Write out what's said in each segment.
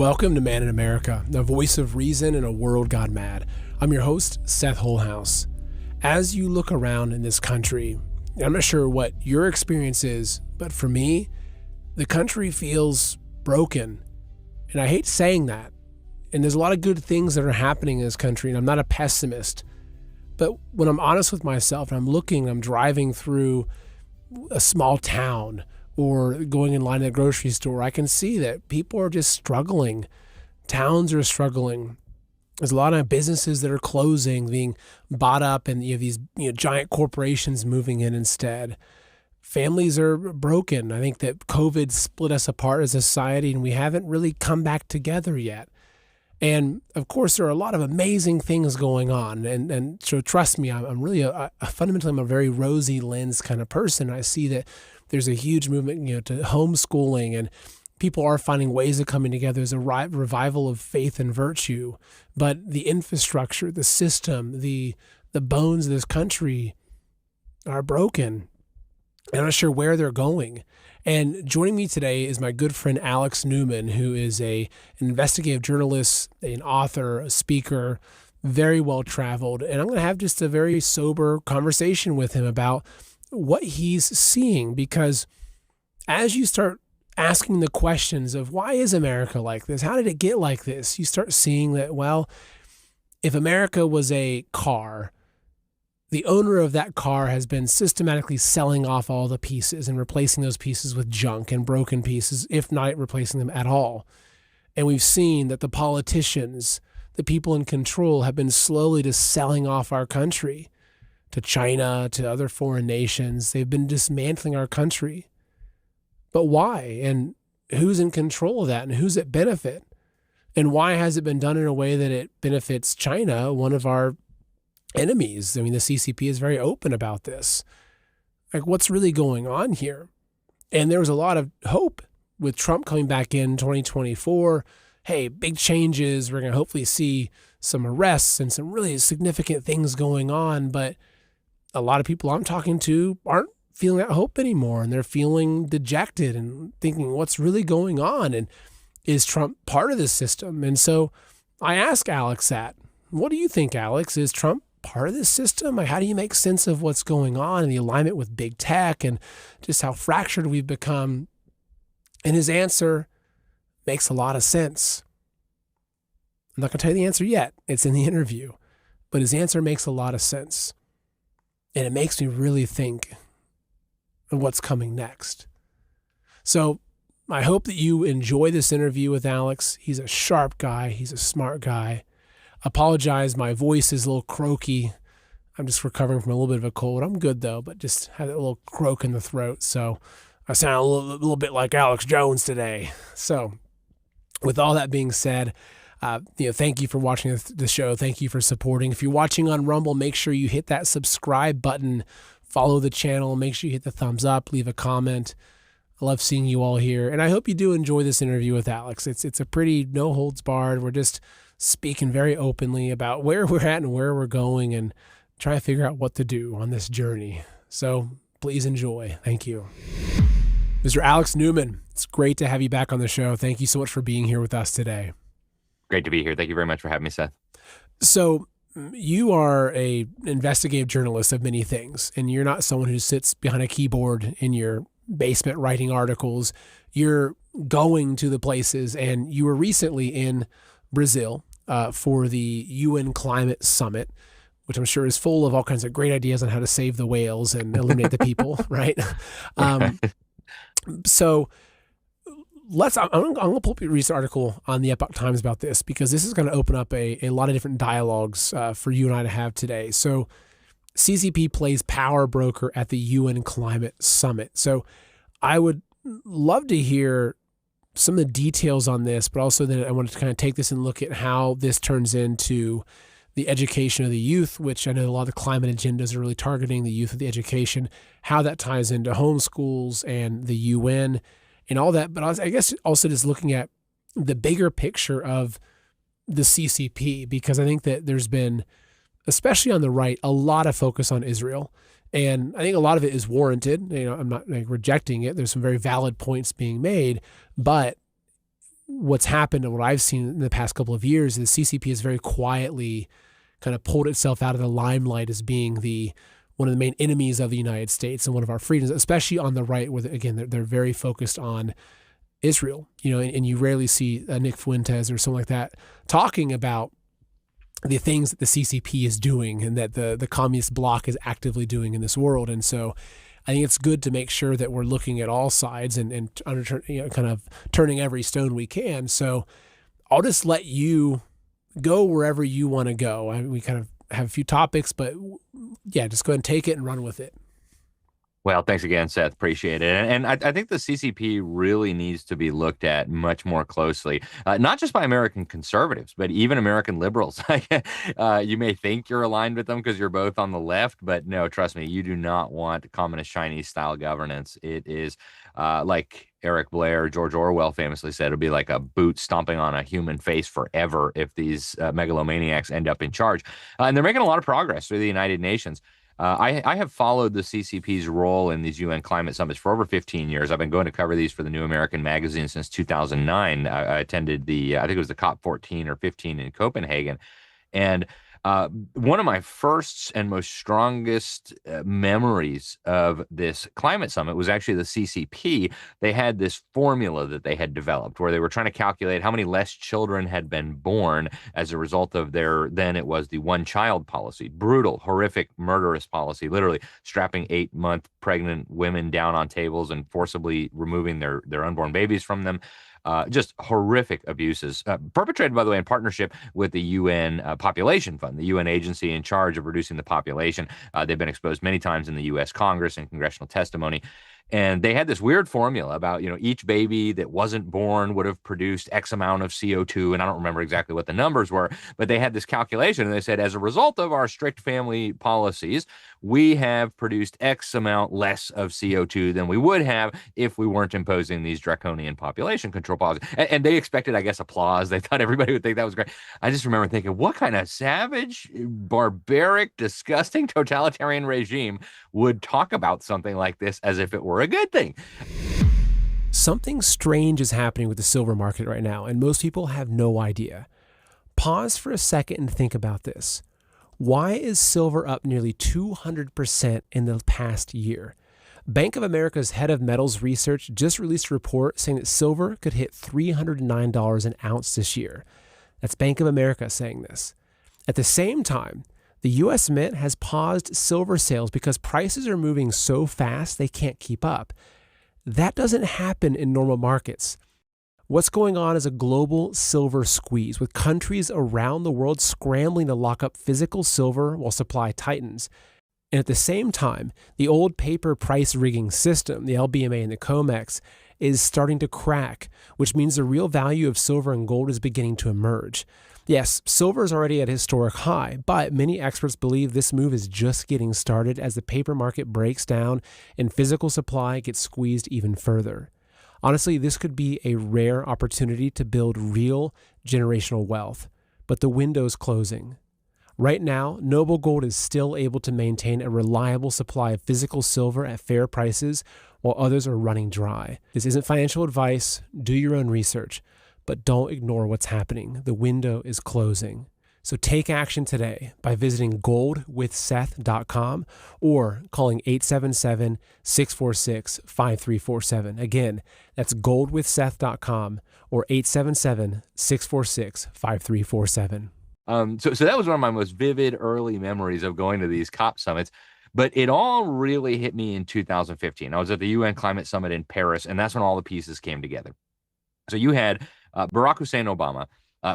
Welcome to Man in America, the voice of reason in a world gone mad. I'm your host, Seth Holhouse. As you look around in this country, I'm not sure what your experience is, but for me, the country feels broken. And I hate saying that. And there's a lot of good things that are happening in this country, and I'm not a pessimist. But when I'm honest with myself, and I'm driving through a small town or going in line at a grocery store, I can see that people are just struggling. Towns are struggling. There's a lot of businesses that are closing, being bought up, and you have these giant corporations moving in instead. Families are broken. I think that COVID split us apart as a society, and we haven't really come back together yet. And of course, there are a lot of amazing things going on. And so trust me, I'm really fundamentally, I'm a very rosy lens kind of person. I see that there's a huge movement, to homeschooling, and people are finding ways of coming together. There's a revival of faith and virtue, but the infrastructure, the system, the bones of this country are broken. And I'm not sure where they're going. And joining me today is my good friend Alex Newman, who is an investigative journalist, an author, a speaker, very well traveled. And I'm going to have just a very sober conversation with him about what he's seeing, because as you start asking the questions of why is America like this? How did it get like this? You start seeing that, well, if America was a car, the owner of that car has been systematically selling off all the pieces and replacing those pieces with junk and broken pieces, if not replacing them at all. And we've seen that the politicians, the people in control, have been slowly just selling off our country to China, to other foreign nations. They've been dismantling our country. But why? And who's in control of that? And who's it benefit? And why has it been done in a way that it benefits China, one of our enemies? I mean, the CCP is very open about this. Like, what's really going on here? And there was a lot of hope with Trump coming back in 2024. Hey, big changes. We're going to hopefully see some arrests and some really significant things going on. But a lot of people I'm talking to aren't feeling that hope anymore, and they're feeling dejected and thinking, what's really going on? And is Trump part of this system? And so I ask Alex that. What do you think, Alex? Is Trump part of this system? Like, how do you make sense of what's going on and the alignment with big tech and just how fractured we've become? And his answer makes a lot of sense. I'm not going to tell you the answer yet. It's in the interview. But his answer makes a lot of sense. And it makes me really think of what's coming next. So I hope that you enjoy this interview with Alex. He's a sharp guy. He's a smart guy. Apologize, my voice is a little croaky. I'm just recovering from a little bit of a cold. I'm good though, but just had a little croak in the throat. So I sound a little bit like Alex Jones today. So with all that being said, thank you for watching the show. Thank you for supporting. If you're watching on Rumble, make sure you hit that subscribe button, follow the channel, make sure you hit the thumbs up, leave a comment. I love seeing you all here. And I hope you do enjoy this interview with Alex. It's a pretty no holds barred. We're just speaking very openly about where we're at and where we're going and trying to figure out what to do on this journey. So please enjoy. Thank you. Mr. Alex Newman, it's great to have you back on the show. Thank you so much for being here with us today. Great to be here. Thank you very much for having me, Seth. So you are an investigative journalist of many things, and you're not someone who sits behind a keyboard in your basement writing articles. You're going to the places, and you were recently in Brazil for the UN Climate Summit, which I'm sure is full of all kinds of great ideas on how to save the whales and eliminate the people, right? So I'm going to pull up a recent article on the Epoch Times about this, because this is going to open up a lot of different dialogues for you and I to have today. So CCP plays power broker at the UN Climate Summit. So I would love to hear some of the details on this, but also then I wanted to kind of take this and look at how this turns into the education of the youth, which I know a lot of the climate agendas are really targeting the youth of the education, how that ties into homeschools and the UN and all that. But I guess also just looking at the bigger picture of the CCP, because I think that there's been, especially on the right, a lot of focus on Israel. And I think a lot of it is warranted. I'm not rejecting it. There's some very valid points being made, but what's happened and what I've seen in the past couple of years is CCP has very quietly kind of pulled itself out of the limelight as being one of the main enemies of the United States and one of our freedoms, especially on the right, where again they're very focused on Israel. And you rarely see Nick Fuentes or someone like that talking about the things that the CCP is doing and that the communist bloc is actively doing in this world. And so I think it's good to make sure that we're looking at all sides and kind of turning every stone we can. So I'll just let you go wherever you want to go. We kind of have a few topics, but yeah, just go ahead and take it and run with it. Well, thanks again, Seth. Appreciate it. And I think the CCP really needs to be looked at much more closely, not just by American conservatives, but even American liberals. You may think you're aligned with them because you're both on the left, but no, trust me, you do not want communist Chinese style governance. It is like Eric Blair, George Orwell famously said, it'll be like a boot stomping on a human face forever if these megalomaniacs end up in charge. And they're making a lot of progress through the United Nations. I have followed the CCP's role in these UN climate summits for over 15 years. I've been going to cover these for the New American Magazine since 2009. I attended I think it was the COP 14 or 15 in Copenhagen. And one of my first and most strongest memories of this climate summit was actually the CCP. They had this formula that they had developed where they were trying to calculate how many less children had been born as a result of then it was the one-child policy. Brutal, horrific, murderous policy, literally strapping 8-month pregnant women down on tables and forcibly removing their unborn babies from them. Just horrific abuses, perpetrated, by the way, in partnership with the UN Population Fund, the UN agency in charge of reducing the population. They've been exposed many times in the U.S. Congress and congressional testimony. And they had this weird formula about, each baby that wasn't born would have produced X amount of CO2. And I don't remember exactly what the numbers were, but they had this calculation. And they said, as a result of our strict family policies, we have produced X amount less of CO2 than we would have if we weren't imposing these draconian population control policies. And they expected, I guess, applause. They thought everybody would think that was great. I just remember thinking, what kind of savage, barbaric, disgusting totalitarian regime would talk about something like this as if it were a good thing? Something strange is happening with the silver market right now, and most people have no idea. Pause for a second and think about this. Why is silver up nearly 200% in the past year? Bank of America's head of metals research just released a report saying that silver could hit $309 an ounce this year. That's Bank of America saying this. At the same time, the U.S. Mint has paused silver sales because prices are moving so fast they can't keep up. That doesn't happen in normal markets. What's going on is a global silver squeeze, with countries around the world scrambling to lock up physical silver while supply tightens. And at the same time, the old paper price rigging system, the LBMA and the COMEX, is starting to crack, which means the real value of silver and gold is beginning to emerge. Yes, silver is already at a historic high, but many experts believe this move is just getting started as the paper market breaks down and physical supply gets squeezed even further. Honestly, this could be a rare opportunity to build real generational wealth, but the window's closing. Right now, Noble Gold is still able to maintain a reliable supply of physical silver at fair prices while others are running dry. This isn't financial advice. Do your own research. But don't ignore what's happening. The window is closing. So take action today by visiting goldwithseth.com or calling 877-646-5347. Again, that's goldwithseth.com or 877-646-5347. So that was one of my most vivid early memories of going to these COP summits. But it all really hit me in 2015. I was at the UN Climate Summit in Paris, and that's when all the pieces came together. So you had Barack Hussein Obama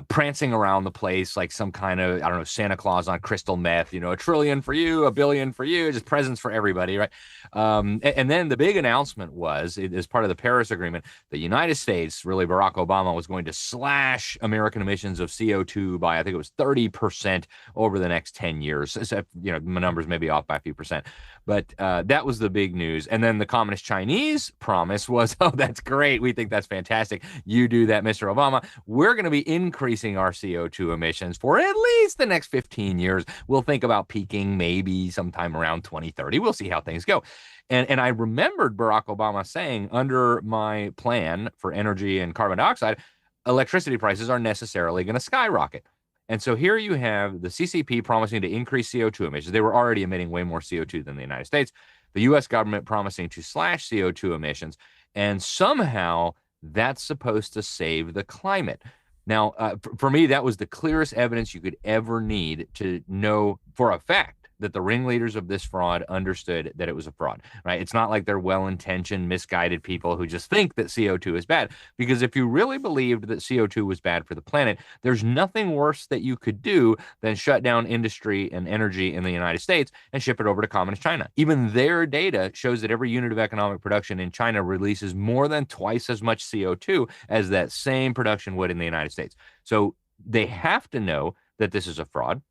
prancing around the place like some kind of, Santa Claus on crystal meth, $1 trillion for you, $1 billion for you, just presents for everybody, right? And then the big announcement was, as part of the Paris Agreement, the United States, really Barack Obama, was going to slash American emissions of CO2 by, I think it was 30% over the next 10 years. So, my numbers may be off by a few percent. But that was the big news. And then the Communist Chinese promise was, oh, that's great. We think that's fantastic. You do that, Mr. Obama. We're going to be increasing our CO2 emissions for at least the next 15 years. We'll think about peaking maybe sometime around 2030. We'll see how things go. And I remembered Barack Obama saying, under my plan for energy and carbon dioxide, electricity prices are necessarily going to skyrocket. And so here you have the CCP promising to increase CO2 emissions. They were already emitting way more CO2 than the United States. The US government promising to slash CO2 emissions. And somehow that's supposed to save the climate. Now, for me, that was the clearest evidence you could ever need to know for a fact that the ringleaders of this fraud understood that it was a fraud, right? It's not like they're well-intentioned, misguided people who just think that CO2 is bad. Because if you really believed that CO2 was bad for the planet, there's nothing worse that you could do than shut down industry and energy in the United States and ship it over to communist China. Even their data shows that every unit of economic production in China releases more than twice as much CO2 as that same production would in the United States. So they have to know that this is a fraud.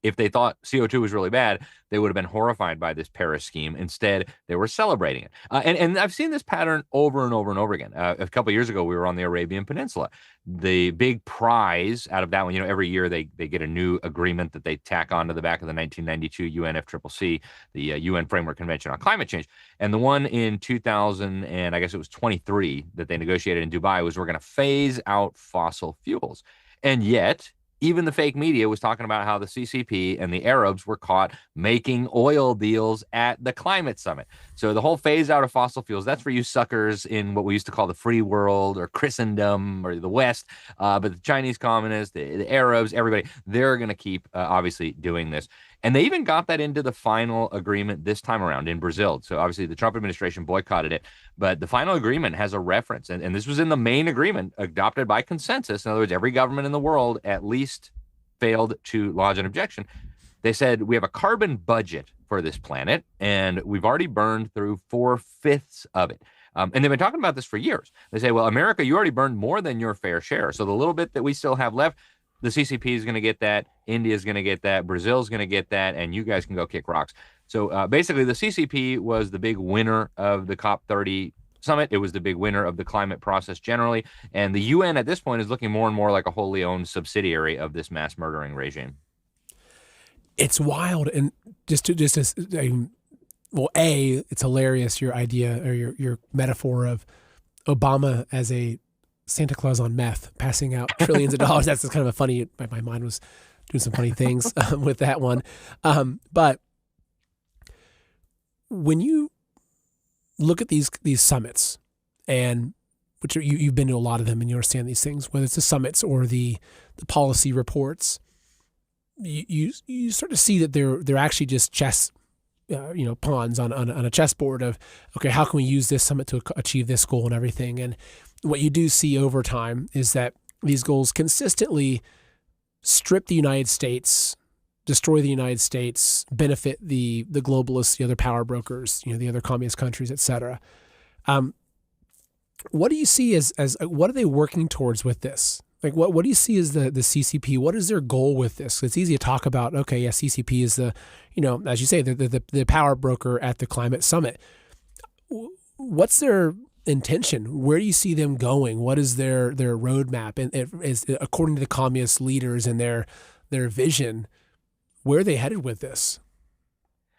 If they thought CO2 was really bad, they would have been horrified by this Paris scheme. Instead, they were celebrating it. And I've seen this pattern over and over and over again. A couple of years ago, we were on the Arabian Peninsula. The big prize out of that one, every year they get a new agreement that they tack onto the back of the 1992 UNFCCC, the UN Framework Convention on Climate Change. And the one in 2000, and I guess it was 23 that they negotiated in Dubai, was we're going to phase out fossil fuels. And yet, even the fake media was talking about how the CCP and the Arabs were caught making oil deals at the climate summit. So the whole phase out of fossil fuels, that's for you suckers in what we used to call the free world or Christendom or the West. But the Chinese communists, the Arabs, everybody, they're going to keep obviously doing this. And they even got that into the final agreement this time around in Brazil. So obviously the Trump administration boycotted it, but the final agreement has a reference. And this was in the main agreement adopted by consensus. In other words, every government in the world at least failed to lodge an objection. They said, we have a carbon budget for this planet, and we've already burned through 4/5 of it. And they've been talking about this for years. They say, well, America, you already burned more than your fair share. So the little bit that we still have left, the CCP is going to get that, India is going to get that, Brazil is going to get that, and you guys can go kick rocks. So basically, the CCP was the big winner of the COP30 summit. It was the big winner of the climate process generally. And the UN at this point is looking more and more like a wholly owned subsidiary of this mass murdering regime. It's wild. And it's hilarious, your idea or your metaphor of Obama as a Santa Claus on meth, passing out trillions of dollars. That's kind of a funny, my mind was doing some funny things with that one. But when you look at these summits, and which you've been to a lot of them and you understand these things, whether it's the summits or the policy reports, you start to see that they're actually just chess pawns on a chessboard of, okay, how can we use this summit to achieve this goal and everything. And what you do see over time is that these goals consistently strip the United States, destroy the United States, benefit the globalists, the other power brokers, the other communist countries, et cetera. What do you see as what are they working towards with this? Like, what do you see as the CCP? What is their goal with this? It's easy to talk about, okay, yeah, CCP is the, as you say, the power broker at the climate summit. What's their intention? Where do you see them going? What is their roadmap? And is, according to the communist leaders and their vision, where are they headed with this?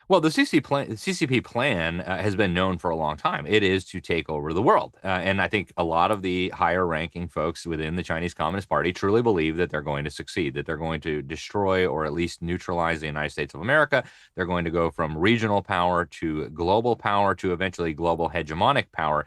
Well, the CCP plan has been known for a long time. It is to take over the world. And I think a lot of the higher ranking folks within the Chinese Communist Party truly believe that they're going to succeed, that they're going to destroy or at least neutralize the United States of America. They're going to go from regional power to global power to eventually global hegemonic power,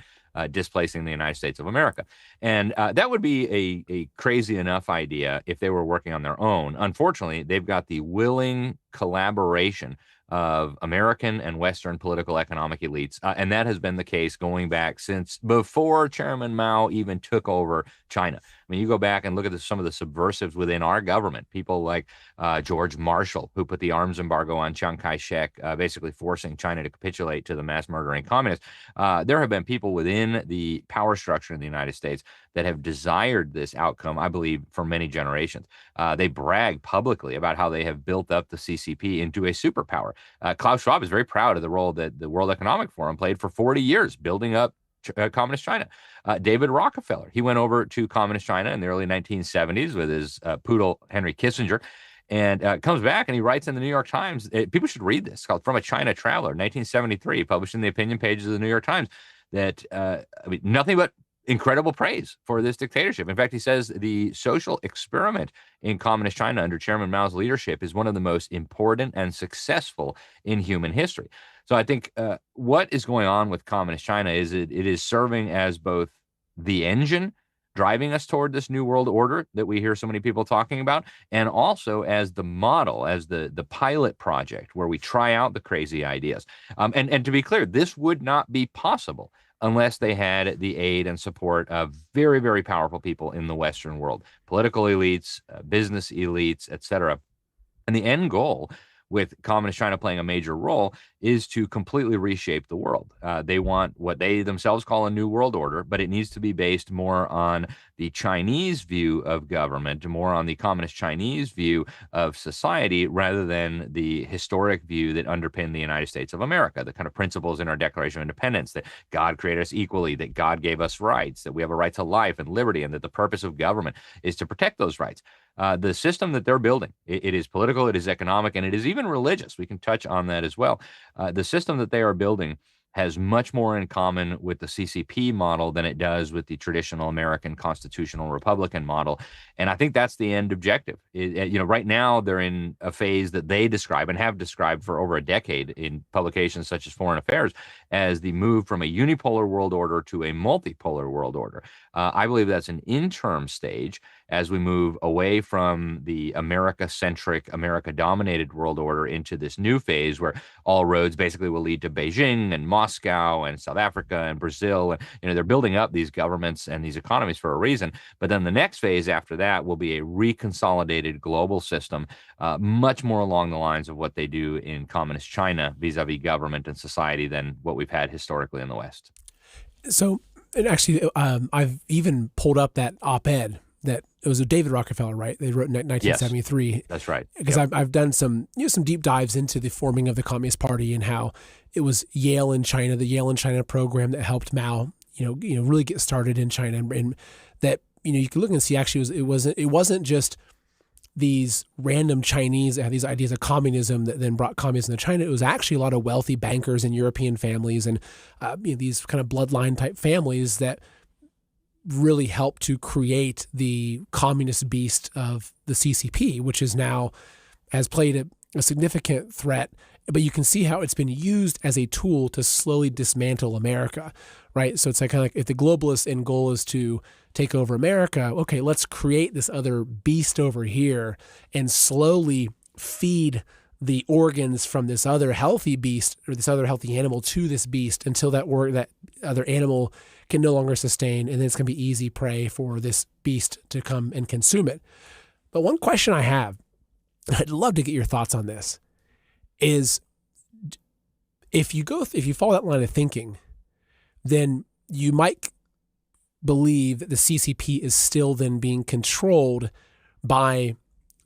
displacing the United States of America. And that would be a crazy enough idea if they were working on their own. Unfortunately, they've got the willing collaboration of American and Western political economic elites. And that has been the case going back since before Chairman Mao even took over China. I mean, you go back and look at some of the subversives within our government, people like George Marshall, who put the arms embargo on Chiang Kai-shek, basically forcing China to capitulate to the mass murdering communists. There have been people within the power structure in the United States that have desired this outcome, I believe, for many generations. They brag publicly about how they have built up the CCP into a superpower. Klaus Schwab is very proud of the role that the World Economic Forum played for 40 years, building up communist China. David Rockefeller, he went over to communist China in the early 1970s with his poodle, Henry Kissinger, and comes back and he writes in the New York Times, people should read this, called From a China Traveler, 1973, published in the opinion pages of the New York Times, that nothing but incredible praise for this dictatorship. In fact, he says the social experiment in communist China under Chairman Mao's leadership is one of the most important and successful in human history. So I think what is going on with communist China is it is serving as both the engine driving us toward this new world order that we hear so many people talking about, and also as the model, as the pilot project where we try out the crazy ideas. And to be clear, this would not be possible unless they had the aid and support of very, very powerful people in the Western world, political elites, business elites, etc. And the end goal, with communist China playing a major role, is to completely reshape the world. They want what they themselves call a new world order, but it needs to be based more on the Chinese view of government, more on the communist Chinese view of society, rather than the historic view that underpinned the United States of America, the kind of principles in our Declaration of Independence, that God created us equally, that God gave us rights, that we have a right to life and liberty, and that the purpose of government is to protect those rights. The system that they're building, it is political, it is economic, and it is even religious. We can touch on that as well. The system that they are building has much more in common with the CCP model than it does with the traditional American constitutional Republican model. And I think that's the end objective. Right now they're in a phase that they describe and have described for over a decade in publications such as Foreign Affairs as the move from a unipolar world order to a multipolar world order. I believe that's an interim stage as we move away from the America-centric, America-dominated world order into this new phase where all roads basically will lead to Beijing and Moscow and South Africa and Brazil. And, they're building up these governments and these economies for a reason. But then the next phase after that will be a reconsolidated global system, much more along the lines of what they do in communist China vis-a-vis government and society than what we've had historically in the West. So, and actually, I've even pulled up that op-ed that it was David Rockefeller, right? They wrote in 1973. Yes, that's right. Because I've done some deep dives into the forming of the Communist Party and how it was Yale in China, the Yale in China program that helped Mao, really get started in China, and that you can look and see actually it wasn't just these random Chinese that had these ideas of communism that then brought communism to China. It was actually a lot of wealthy bankers and European families and these kind of bloodline type families that really helped to create the communist beast of the CCP, which is now has played a significant threat. But you can see how it's been used as a tool to slowly dismantle America, right? So it's like kind of like if the globalist end goal is to take over America, okay, let's create this other beast over here and slowly feed the organs from this other healthy beast or this other healthy animal to this beast until that other animal can no longer sustain, and then it's going to be easy prey for this beast to come and consume it. But one question I have, I'd love to get your thoughts on this, is if you follow that line of thinking, then you might believe that the CCP is still then being controlled by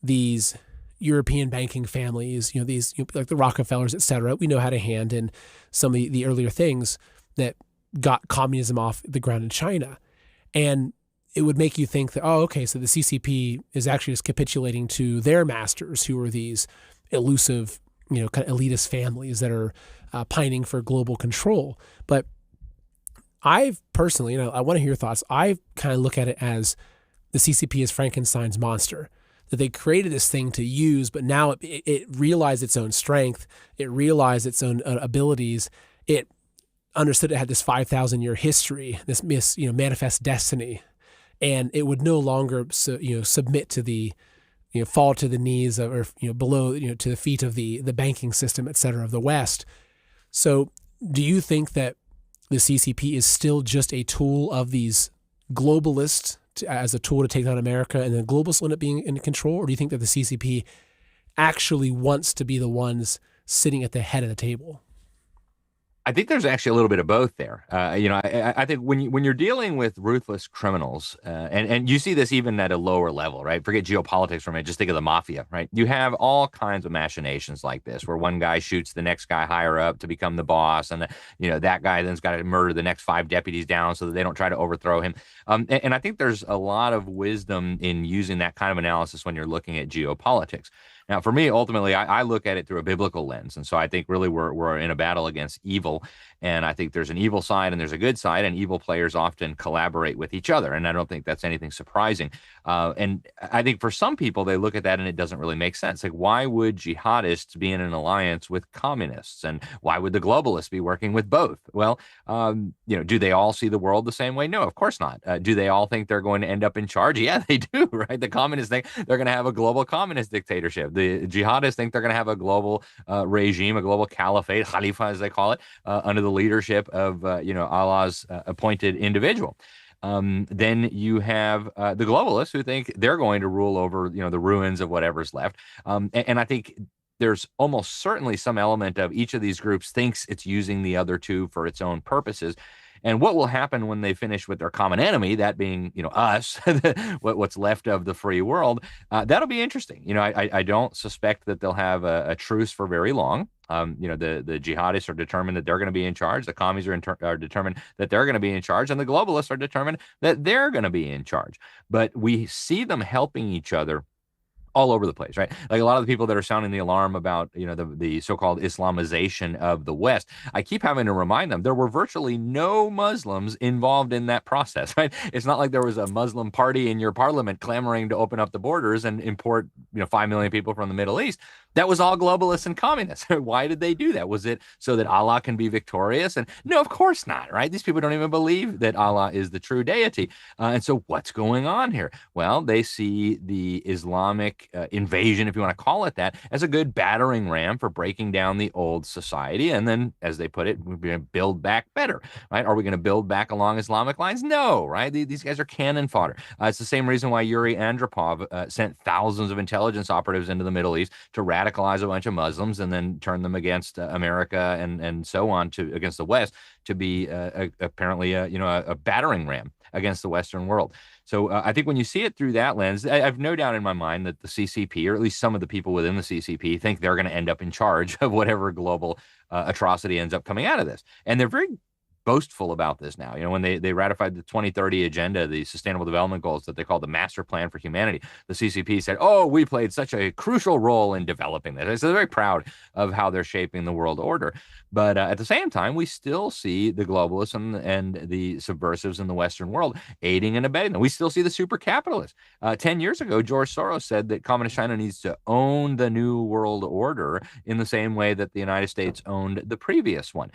these European banking families, these like the Rockefellers, et cetera. We know how to hand in some of the earlier things that got communism off the ground in China. And it would make you think that, so the CCP is actually just capitulating to their masters, who are these elusive, kind of elitist families that are pining for global control. But I've personally, I want to hear your thoughts. I kind of look at it as the CCP is Frankenstein's monster, that they created this thing to use, but now it realized its own strength. It realized its own abilities. It understood it had this 5,000-year history, this manifest destiny, and it would no longer submit to the fall to the knees of, or below to the feet of the banking system, et cetera, of the West. So do you think that the CCP is still just a tool of these globalists as a tool to take down America, and then globalists will end up being in control? Or do you think that the CCP actually wants to be the ones sitting at the head of the table? I think there's actually a little bit of both there. I think when you're dealing with ruthless criminals, and you see this even at a lower level, right? Forget geopolitics for a minute. Just think of the mafia, right? You have all kinds of machinations like this, where one guy shoots the next guy higher up to become the boss, and that guy then's got to murder the next 5 deputies down so that they don't try to overthrow him. And I think there's a lot of wisdom in using that kind of analysis when you're looking at geopolitics. Now, for me, ultimately, I look at it through a biblical lens. And so I think really we're in a battle against evil. And I think there's an evil side and there's a good side, and evil players often collaborate with each other. And I don't think that's anything surprising. And I think for some people, they look at that and it doesn't really make sense. Like, why would jihadists be in an alliance with communists? And why would the globalists be working with both? Well, do they all see the world the same way? No, of course not. Do they all think they're going to end up in charge? Yeah, they do, right? The communists think they're going to have a global communist dictatorship. The jihadists think they're going to have a global regime, a global caliphate, khalifa as they call it, under the leadership of Allah's appointed individual. Then you have the globalists who think they're going to rule over the ruins of whatever's left. And I think there's almost certainly some element of each of these groups thinks it's using the other two for its own purposes. And what will happen when they finish with their common enemy, that being, us, what's left of the free world, that'll be interesting. I don't suspect that they'll have a truce for very long. The jihadists are determined that they're going to be in charge. The commies are determined that they're going to be in charge. And the globalists are determined that they're going to be in charge. But we see them helping each other all over the place, right? Like a lot of the people that are sounding the alarm about, the so-called Islamization of the West, I keep having to remind them there were virtually no Muslims involved in that process, right? It's not like there was a Muslim party in your parliament clamoring to open up the borders and import, 5 million people from the Middle East. That was all globalists and communists. Why did they do that? Was it so that Allah can be victorious? And no, of course not, right? These people don't even believe that Allah is the true deity. And so what's going on here? Well, they see the Islamic invasion, if you want to call it that, as a good battering ram for breaking down the old society. And then, as they put it, we're going to build back better, right? Are we going to build back along Islamic lines? No, right? These guys are cannon fodder. It's the same reason why Yuri Andropov sent thousands of intelligence operatives into the Middle East to radicalize a bunch of Muslims and then turn them against America and so on against the West to be apparently a battering ram against the Western world. So I think when you see it through that lens, I have no doubt in my mind that the CCP, or at least some of the people within the CCP, think they're going to end up in charge of whatever global atrocity ends up coming out of this. And they're very boastful about this now. When they ratified the 2030 agenda, the Sustainable Development Goals that they call the Master Plan for Humanity, the CCP said, "Oh, we played such a crucial role in developing this." So they're very proud of how they're shaping the world order. But at the same time, we still see the globalists and the subversives in the Western world aiding and abetting them. We still see the super capitalists. 10 years ago, George Soros said that Communist China needs to own the new world order in the same way that the United States owned the previous one.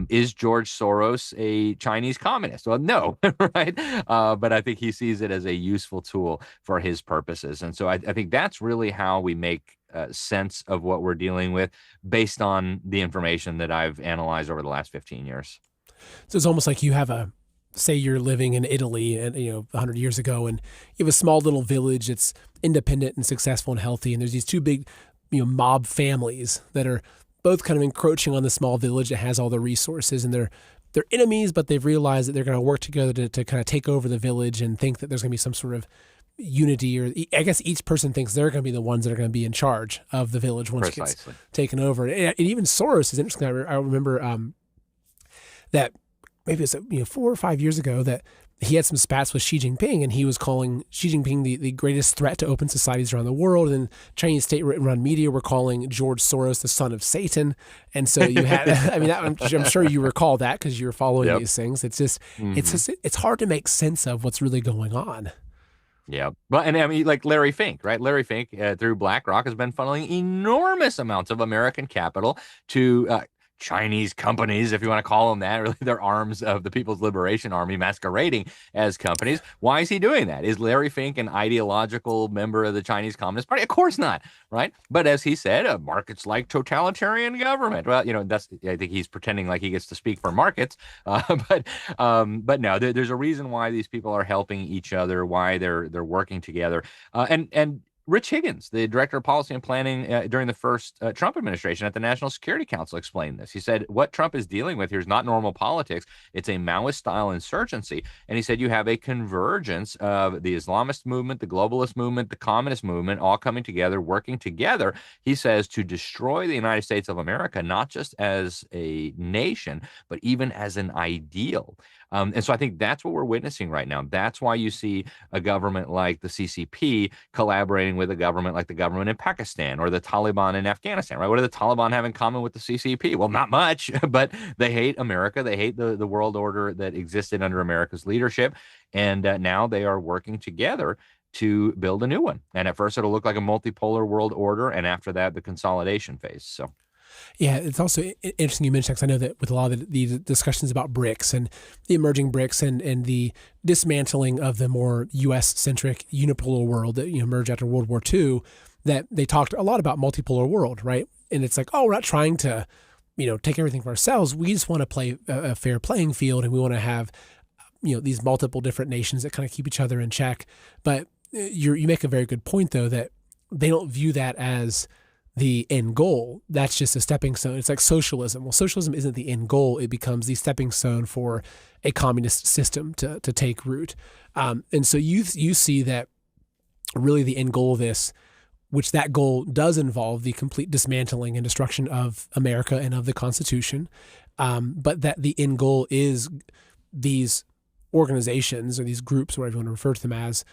Is George Soros a Chinese communist? Well, no, right? But I think he sees it as a useful tool for his purposes. And so I think that's really how we make sense of what we're dealing with based on the information that I've analyzed over the last 15 years. So it's almost like you have say you're living in Italy and 100 years ago, and you have a small little village that's independent and successful and healthy, and there's these two big mob families that are both kind of encroaching on the small village that has all the resources, and they're enemies, but they've realized that they're going to work together to kind of take over the village and think that there's going to be some sort of unity, or I guess each person thinks they're going to be the ones that are going to be in charge of the village once it gets taken over. And even Soros is interesting. I remember that maybe it was 4 or 5 years ago that he had some spats with Xi Jinping, and he was calling Xi Jinping the greatest threat to open societies around the world. And Chinese state-run media were calling George Soros the son of Satan. And so you had, I'm sure you recall that because you were following these things. It's just, it's hard to make sense of what's really going on. Yeah. Well, and I mean, like Larry Fink, right? Larry Fink through BlackRock has been funneling enormous amounts of American capital to Chinese companies, if you want to call them that. Really, they're arms of the People's Liberation Army masquerading as companies. Why is he doing that? Is Larry Fink an ideological member of the Chinese Communist Party? Of course not, right? But as he said, markets like totalitarian government. Well, I think he's pretending like he gets to speak for markets. But no, there's a reason why these people are helping each other, why they're working together, and Rich Higgins, the director of policy and planning during the first Trump administration at the National Security Council, explained this. He said, what Trump is dealing with here is not normal politics. It's a Maoist-style insurgency. And he said you have a convergence of the Islamist movement, the globalist movement, the communist movement, all coming together, working together, he says, to destroy the United States of America, not just as a nation, but even as an ideal. And so I think that's what we're witnessing right now. That's why you see a government like the CCP collaborating with with a government like the government in Pakistan or the Taliban in Afghanistan, right? What do the Taliban have in common with the CCP? Well, not much, but they hate America. They hate the world order that existed under America's leadership. And now they are working together to build a new one. And at first, it'll look like a multipolar world order. And after that, the consolidation phase. So. Yeah, it's also interesting you mentioned, because I know that with a lot of the discussions about BRICS and the emerging BRICS and the dismantling of the more U.S.-centric unipolar world that emerged after World War II, that they talked a lot about multipolar world, right? And it's like, oh, we're not trying to, take everything for ourselves. We just want to play a fair playing field, and we want to have, these multiple different nations that kind of keep each other in check. But you make a very good point, though, that they don't view that as the end goal. That's just a stepping stone. It's like socialism. Well, socialism isn't the end goal. It becomes the stepping stone for a communist system to take root. And so you see that really the end goal of this, which that goal does involve the complete dismantling and destruction of America and of the Constitution, but that the end goal is these organizations or these groups, whatever you want to refer to them as,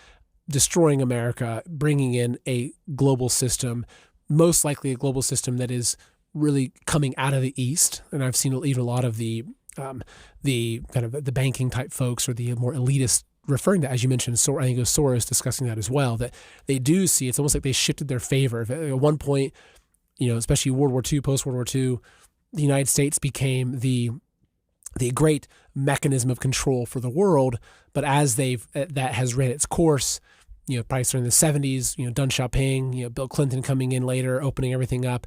destroying America, bringing in a global system, most likely a global system that is really coming out of the East. And I've seen even a lot of the kind of the banking type folks or the more elitist referring to, as you mentioned, I think it was Soros discussing that as well, that they do see, it's almost like they shifted their favor. At one point, especially World War II, post-World War II, the United States became the great mechanism of control for the world. But as that has ran its course, probably starting in the 70s, Deng Xiaoping, Bill Clinton coming in later, opening everything up.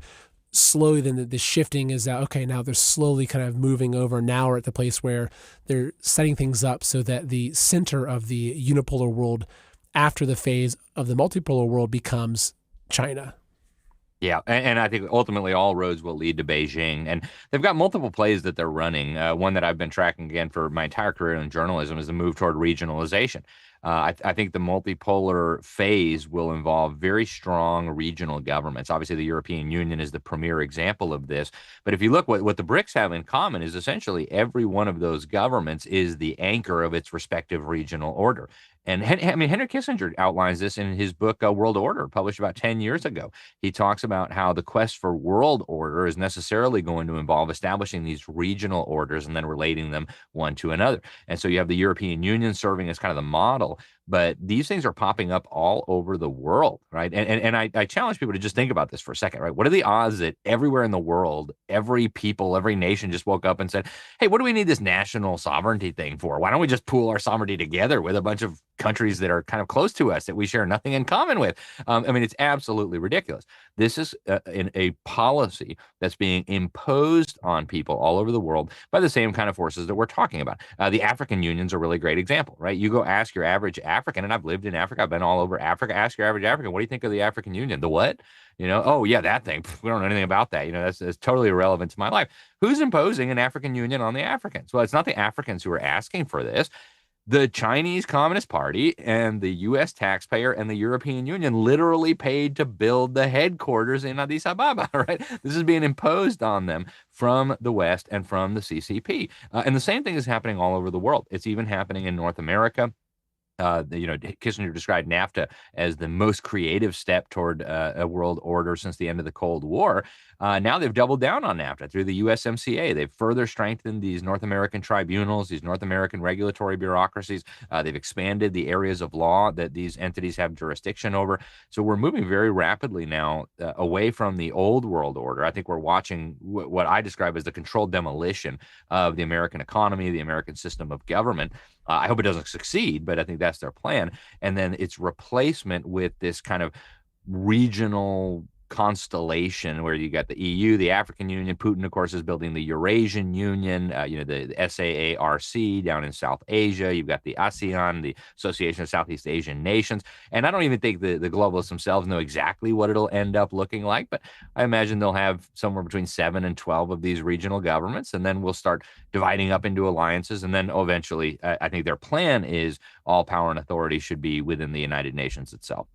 Slowly, then the shifting is that, okay, now they're slowly kind of moving over. Now we're at the place where they're setting things up so that the center of the unipolar world after the phase of the multipolar world becomes China. Yeah, and I think ultimately all roads will lead to Beijing. And they've got multiple plays that they're running. One that I've been tracking, again, for my entire career in journalism is the move toward regionalization. I think the multipolar phase will involve very strong regional governments. Obviously, the European Union is the premier example of this. But if you look, what the BRICS have in common is essentially every one of those governments is the anchor of its respective regional order. And Henry Kissinger outlines this in his book, World Order, published about 10 years ago. He talks about how the quest for world order is necessarily going to involve establishing these regional orders and then relating them one to another. And so you have the European Union serving as kind of the model, but these things are popping up all over the world, right? And I challenge people to just think about this for a second, right? What are the odds that everywhere in the world, every people, every nation just woke up and said, hey, what do we need this national sovereignty thing for? Why don't we just pool our sovereignty together with a bunch of countries that are kind of close to us that we share nothing in common with? It's absolutely ridiculous. This is a policy that's being imposed on people all over the world by the same kind of forces that we're talking about. The African Union's a really great example, right? You go ask your average African, and I've lived in Africa, I've been all over Africa. Ask your average African, what do you think of the African Union? The what? Oh yeah, that thing. We don't know anything about that. That's totally irrelevant to my life. Who's imposing an African Union on the Africans? Well, it's not the Africans who are asking for this. The Chinese Communist Party and the U.S. taxpayer and the European Union literally paid to build the headquarters in Addis Ababa, right? This is being imposed on them from the West and from the CCP. And the same thing is happening all over the world. It's even happening in North America. Kissinger described NAFTA as the most creative step toward a world order since the end of the Cold War. Now they've doubled down on NAFTA through the USMCA. They've further strengthened these North American tribunals, these North American regulatory bureaucracies. They've expanded the areas of law that these entities have jurisdiction over. So we're moving very rapidly now away from the old world order. I think we're watching what I describe as the controlled demolition of the American economy, the American system of government. I hope it doesn't succeed, but I think that's their plan. And then its replacement with this kind of regional constellation where you got the EU, the African Union. Putin, of course, is building the Eurasian Union, the SAARC down in South Asia. You've got the ASEAN, the Association of Southeast Asian Nations. And I don't even think the globalists themselves know exactly what it'll end up looking like, but I imagine they'll have somewhere between 7 and 12 of these regional governments, and then we'll start dividing up into alliances. And then eventually, I think their plan is all power and authority should be within the United Nations itself.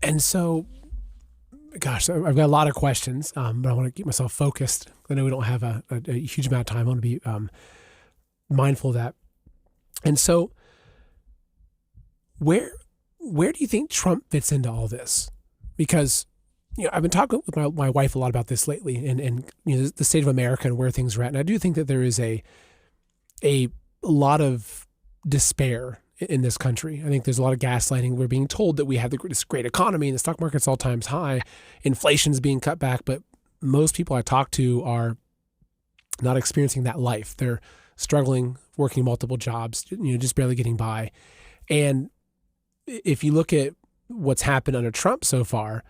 And so, gosh, I've got a lot of questions, but I want to keep myself focused. I know we don't have a huge amount of time. I want to be mindful of that. And so, where where do you think Trump fits into all this? Because I've been talking with my wife a lot about this lately, and the state of America and where things are at. And I do think that there is a lot of despair in this country. I think there's a lot of gaslighting. We're being told that we have this great economy and the stock market's all times high. Inflation's being cut back, but most people I talk to are not experiencing that life. They're struggling, working multiple jobs, just barely getting by. And if you look at what's happened under Trump so far,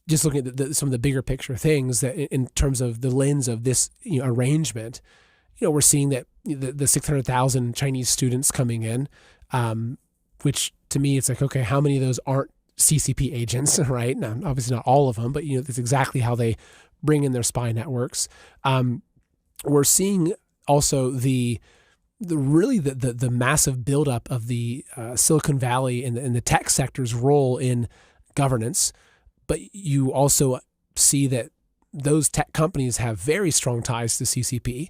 just looking at some of the bigger picture things that in terms of the lens of this arrangement, we're seeing that the 600,000 Chinese students coming in, which to me, it's like, okay, how many of those aren't CCP agents, right? Now, obviously not all of them, but that's exactly how they bring in their spy networks. We're seeing also the massive buildup of the Silicon Valley and the tech sector's role in governance, but you also see that those tech companies have very strong ties to CCP.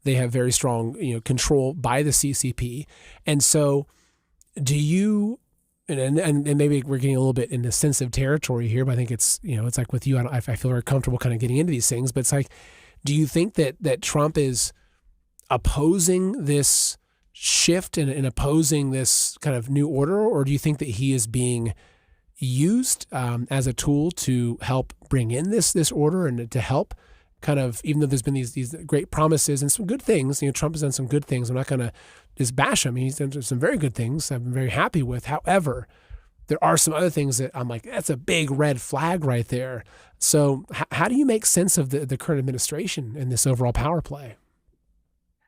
They have very strong, control by the CCP. And so do you, and maybe we're getting a little bit into sensitive territory here, but I think it's, it's like with you, I feel very comfortable kind of getting into these things, but it's like, do you think that Trump is opposing this shift and opposing this kind of new order, or do you think that he is being used as a tool to help bring in this order and to help kind of, even though there's been these great promises and some good things, Trump has done some good things. I'm not going to just bash him. He's done some very good things I've been very happy with. However, there are some other things that I'm like, that's a big red flag right there. So how do you make sense of the current administration and this overall power play?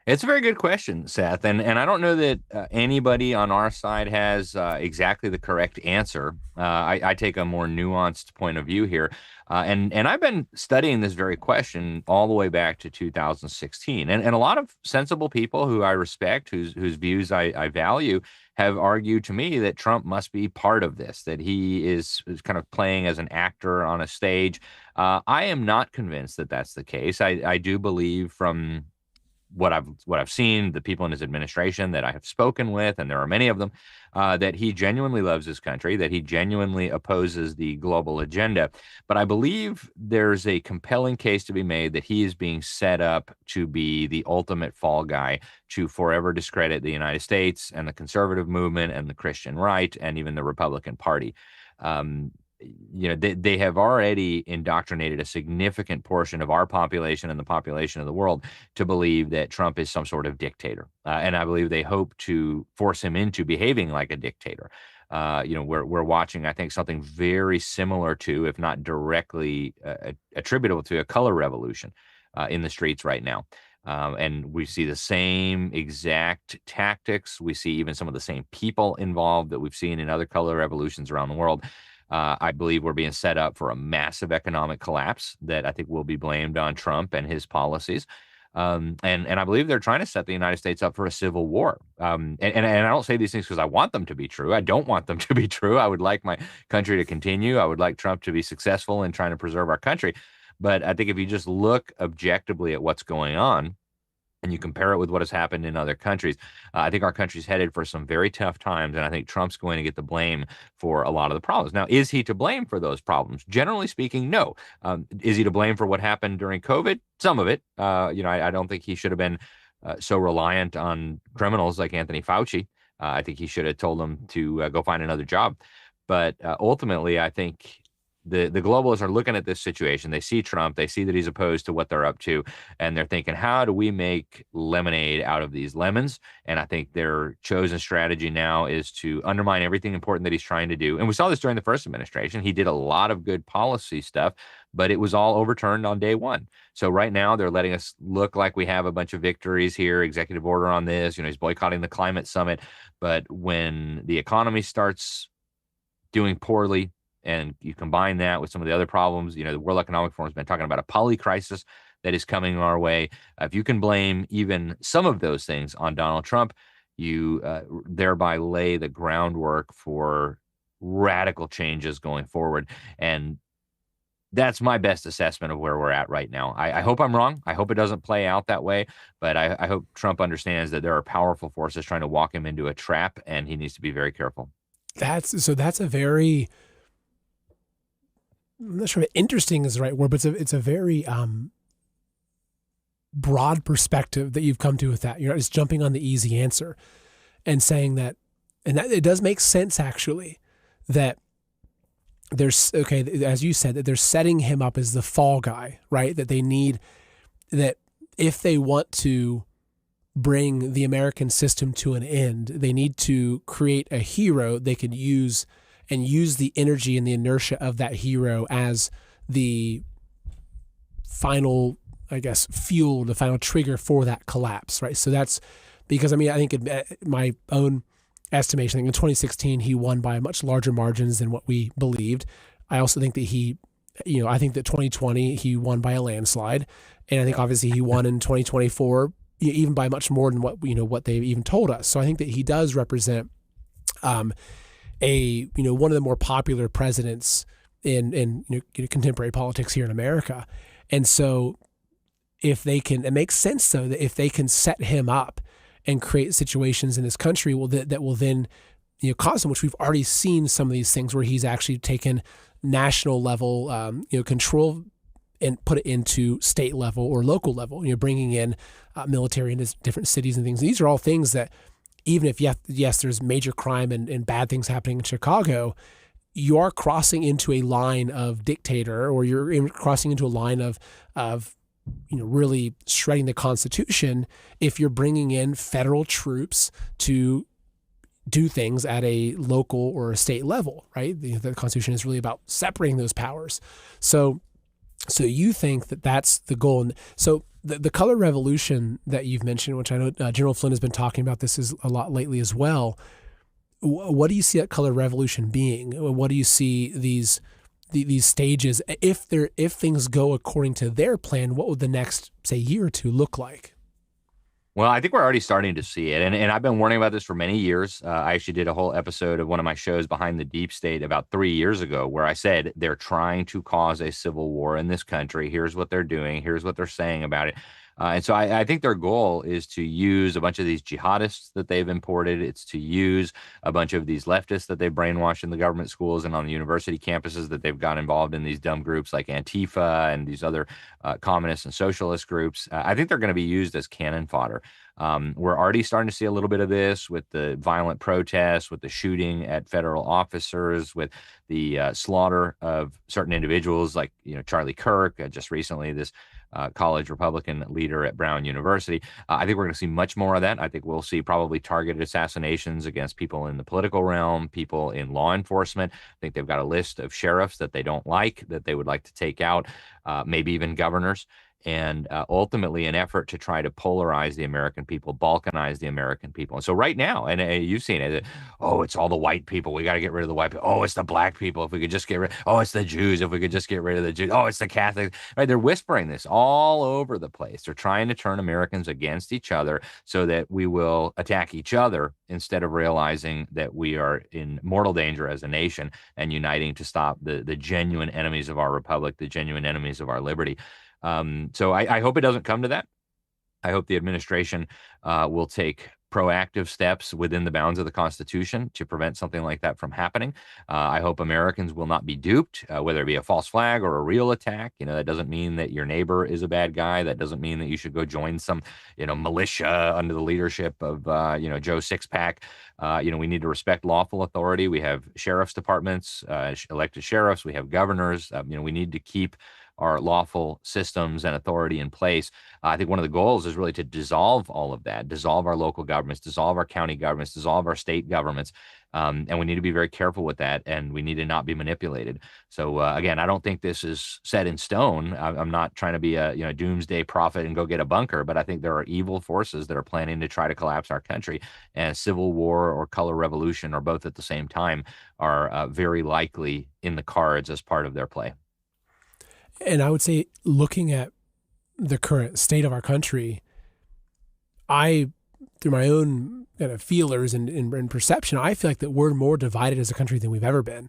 It's a very good question, Seth, and I don't know that anybody on our side has exactly the correct answer. I take a more nuanced point of view here, and I've been studying this very question all the way back to 2016, and a lot of sensible people who I respect, whose views I value, have argued to me that Trump must be part of this, that he is kind of playing as an actor on a stage. I am not convinced that that's the case. I do believe from what I've seen, the people in his administration that I have spoken with, and there are many of them, that he genuinely loves his country, that he genuinely opposes the global agenda. But I believe there's a compelling case to be made that he is being set up to be the ultimate fall guy to forever discredit the United States and the conservative movement and the Christian right and even the Republican Party. They have already indoctrinated a significant portion of our population and the population of the world to believe that Trump is some sort of dictator. And I believe they hope to force him into behaving like a dictator. We're watching, I think, something very similar to, if not directly attributable to, a color revolution in the streets right now. And we see the same exact tactics. We see even some of the same people involved that we've seen in other color revolutions around the world. I believe we're being set up for a massive economic collapse that I think will be blamed on Trump and his policies. And I believe they're trying to set the United States up for a civil war. And I don't say these things because I want them to be true. I don't want them to be true. I would like my country to continue. I would like Trump to be successful in trying to preserve our country. But I think if you just look objectively at what's going on, and you compare it with what has happened in other countries, I think our country's headed for some very tough times, and I think Trump's going to get the blame for a lot of the problems. Now, is he to blame for those problems? Generally speaking, no. Is he to blame for what happened during COVID? Some of it. I don't think he should have been so reliant on criminals like Anthony Fauci. I think he should have told them to go find another job. But ultimately, I think the globalists are looking at this situation. They see Trump, they see that he's opposed to what they're up to, and they're thinking, how do we make lemonade out of these lemons? And I think their chosen strategy now is to undermine everything important that he's trying to do. And we saw this during the first administration. He did a lot of good policy stuff, but it was all overturned on day one. So right now they're letting us look like we have a bunch of victories here, executive order on this, he's boycotting the climate summit. But when the economy starts doing poorly, and you combine that with some of the other problems, the World Economic Forum has been talking about a poly crisis that is coming our way. If you can blame even some of those things on Donald Trump, you thereby lay the groundwork for radical changes going forward. And that's my best assessment of where we're at right now. I hope I'm wrong. I hope it doesn't play out that way. But I hope Trump understands that there are powerful forces trying to walk him into a trap, and he needs to be very careful. That's a very, I'm not sure if interesting is the right word, but it's a very broad perspective that you've come to with that. You're not just jumping on the easy answer and saying that, and that it does make sense actually, that there's, okay, as you said, that they're setting him up as the fall guy, right? That they need, that if they want to bring the American system to an end, they need to create a hero they can use, and use the energy and the inertia of that hero as the final, I guess, fuel, the final trigger for that collapse, right? So that's because, I mean, I think my own estimation, I think in 2016, he won by much larger margins than what we believed. I also think that I think that 2020, he won by a landslide. And I think obviously he won in 2024, even by much more than what they even told us. So I think that he does represent one of the more popular presidents in contemporary politics here in America. And so if they can, it makes sense though that if they can set him up and create situations in this country that will then cause him, which we've already seen some of these things where he's actually taken national level control and put it into state level or local level, bringing in military into different cities and things. These are all things that, even if, yes, there's major crime and bad things happening in Chicago, you are crossing into a line of dictator, or you're crossing into a line of really shredding the Constitution if you're bringing in federal troops to do things at a local or a state level, right? The Constitution is really about separating those powers. So you think that that's the goal. And so the color revolution that you've mentioned, which I know General Flynn has been talking about this is a lot lately as well. What do you see that color revolution being? What do you see these stages? If things go according to their plan, what would the next, say, year or two look like? Well, I think we're already starting to see it. And I've been warning about this for many years. I actually did a whole episode of one of my shows, Behind the Deep State, about 3 years ago, where I said they're trying to cause a civil war in this country. Here's what they're doing. Here's what they're saying about it. And so I think their goal is to use a bunch of these jihadists that they've imported. It's to use a bunch of these leftists that they've brainwashed in the government schools and on the university campuses that they've got involved in these dumb groups like Antifa and these other communist and socialist groups. I think they're going to be used as cannon fodder. We're already starting to see a little bit of this with the violent protests, with the shooting at federal officers, with the slaughter of certain individuals like, Charlie Kirk, just recently, this college Republican leader at Brown University. I think we're going to see much more of that. I think we'll see probably targeted assassinations against people in the political realm, people in law enforcement. I think they've got a list of sheriffs that they don't like, that they would like to take out, maybe even governors. And ultimately an effort to try to polarize the American people, balkanize the American people. And so right now, and you've seen it, it's all the white people. We got to get rid of the white people. Oh, it's the black people. If we could just get rid, it's the Jews. If we could just get rid of the Jews. Oh, it's the Catholics. Right? They're whispering this all over the place. They're trying to turn Americans against each other so that we will attack each other instead of realizing that we are in mortal danger as a nation and uniting to stop the genuine enemies of our republic, the genuine enemies of our liberty. So I hope it doesn't come to that. I hope the administration will take proactive steps within the bounds of the Constitution to prevent something like that from happening. I hope Americans will not be duped, whether it be a false flag or a real attack. That doesn't mean that your neighbor is a bad guy. That doesn't mean that you should go join some, militia under the leadership of, Joe Sixpack. We need to respect lawful authority. We have sheriff's departments, elected sheriffs. We have governors. We need to keep our lawful systems and authority in place. I think one of the goals is really to dissolve all of that, dissolve our local governments, dissolve our county governments, dissolve our state governments. And we need to be very careful with that, and we need to not be manipulated. So again, I don't think this is set in stone. I'm not trying to be a doomsday prophet and go get a bunker, but I think there are evil forces that are planning to try to collapse our country, and civil war or color revolution, or both at the same time, are very likely in the cards as part of their play. And I would say, looking at the current state of our country, through my own kind of feelers and perception, I feel like that we're more divided as a country than we've ever been.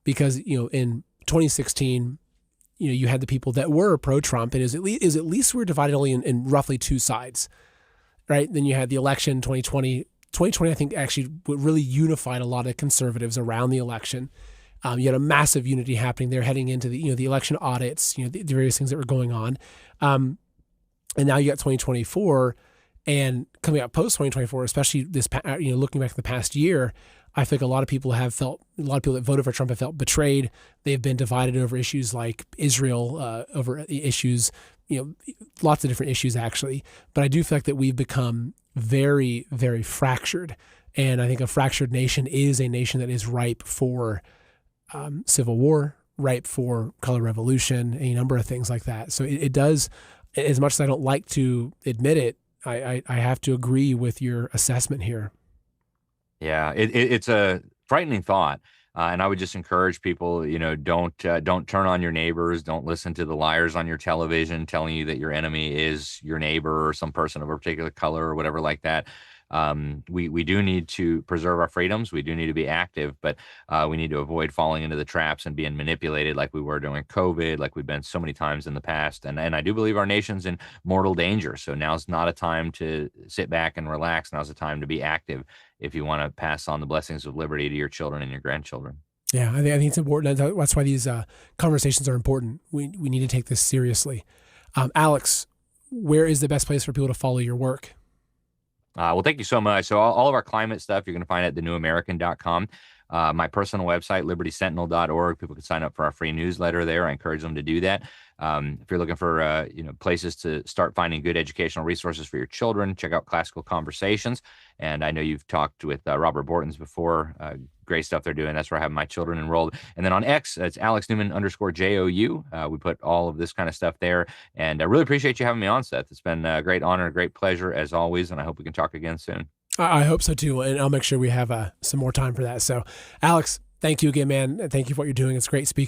Because, in 2016, you had the people that were pro-Trump, and at least we were divided only in roughly two sides, right? Then you had the election 2020, 2020, I think, actually really unified a lot of conservatives around the election. You had a massive unity happening there heading into the election audits, the various things that were going on. And now you got 2024, and coming out post 2024, especially looking back at the past year, I think a lot of people that voted for Trump have felt betrayed. They've been divided over issues like Israel, over issues, lots of different issues actually. But I do feel like that we've become very, very fractured. And I think a fractured nation is a nation that is ripe for civil war, ripe for color revolution, a number of things like that. So it does, as much as I don't like to admit it, I have to agree with your assessment here. Yeah, it's a frightening thought. And I would just encourage people, don't turn on your neighbors. Don't listen to the liars on your television telling you that your enemy is your neighbor or some person of a particular color or whatever like that. We do need to preserve our freedoms. We do need to be active, but we need to avoid falling into the traps and being manipulated like we were during COVID, like we've been so many times in the past. And I do believe our nation's in mortal danger. So now's not a time to sit back and relax. Now's a time to be active if you want to pass on the blessings of liberty to your children and your grandchildren. Yeah, I think it's important. That's why these conversations are important. We need to take this seriously. Alex, where is the best place for people to follow your work? Well, thank you so much. So all of our climate stuff, you're going to find at thenewamerican.com. My personal website, libertysentinel.org. People can sign up for our free newsletter there. I encourage them to do that. If you're looking for places to start finding good educational resources for your children, check out Classical Conversations. And I know you've talked with Robert Bortons before. Great stuff they're doing. That's where I have my children enrolled. And then on X, it's Alex Newman _JOU. We put all of this kind of stuff there. And I really appreciate you having me on, Seth. It's been a great honor, a great pleasure as always. And I hope we can talk again soon. I hope so too. And I'll make sure we have some more time for that. So Alex, thank you again, man. Thank you for what you're doing. It's great speaking